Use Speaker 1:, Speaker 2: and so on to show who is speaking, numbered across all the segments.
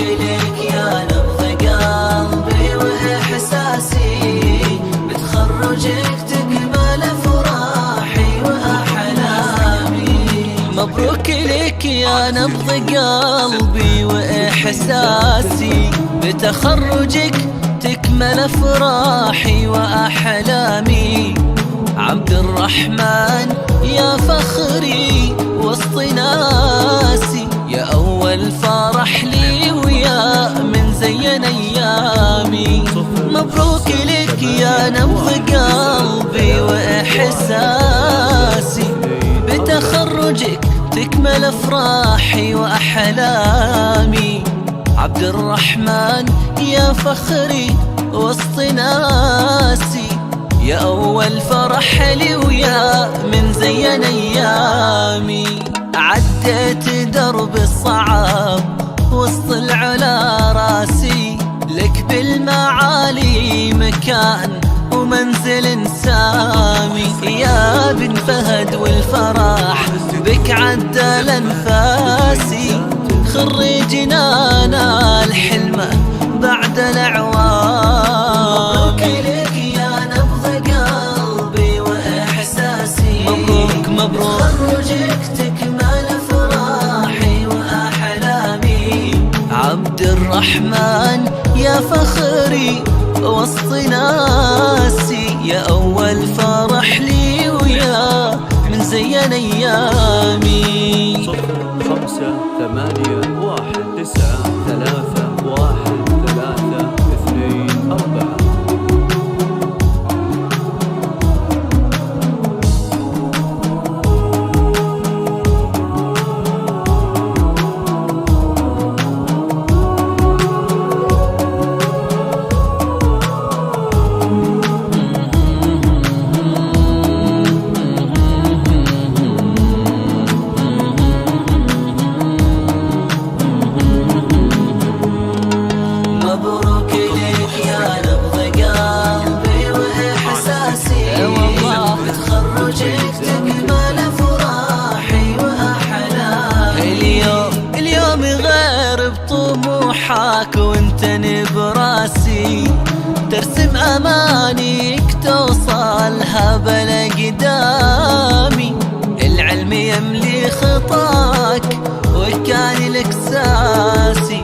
Speaker 1: لك يا نبض قلبي وإحساسي، بتخرجك تكمل أفراحي وأحلامي. مبروك لك يا نبض قلبي وإحساسي، بتخرجك تكمل أفراحي وأحلامي. عبد الرحمن يا فخري وسط ناسي، يا أول فرح لي ويا من زين أيامي. مبروك لك يا نبض قلبي وإحساسي، بتخرجك تكمل أفراحي وأحلامي. عبد الرحمن يا فخري وسط ناسي، يا أول فرح لي ويا من زين أيامي. عديت درب الصعب وسط العلا راسي، لك بالمعالي مكان ومنزل سامي. يا بن فهد والفرح بك عدل أنفاسي، خريجنا أنا الحلمة بعد الأعوام. مبروك لك يا نبض قلبي وإحساسي، مبروك مبروك، تخرجك تكمل أفراحي وأحلامي. عبد الرحمن يا فخري وسط ناسي، يا أول فرح لي ويا من زين أيامي.
Speaker 2: 05 8 1 9 3 1 3 2 4.
Speaker 1: تكمل أفراحي وأحلامي. اليوم غير بطموحك وانتني براسي، ترسم أمانيك توصلها بلا قدامي. العلم يملي خطاك وكان لك ساسي،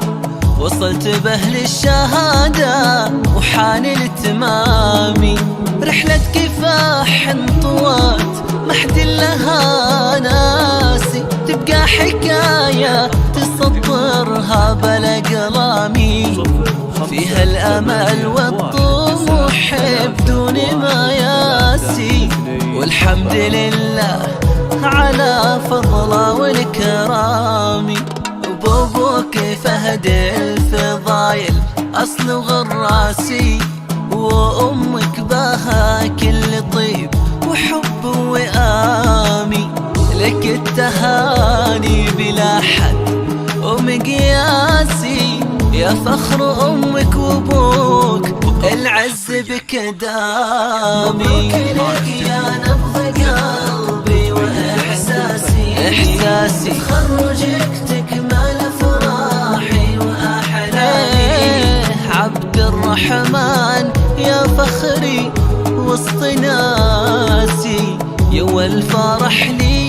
Speaker 1: وصلت به للشهادة وحان التمامي. رحلة كفاح انطوت محد لها ناسي، تبقى حكاية تسطرها بلا قلامي. فيها الأمل والطموح بدون ما ياسي، والحمد لله على فضله والكرامي. وبوبوك فهد الفضايل أصل غراسي، وأمك بها كل طيب وحب وآمي. لك التهاني بلا حد ومقياسي، يا فخر أمك وأبوك العز بك دامي. مبروك لك يا نبض قلبي وإحساسي، تخرجك تكمل أفراحي وأحلامي. عبد الرحمن يا فخري وسط ناسي، يا أول فرح لي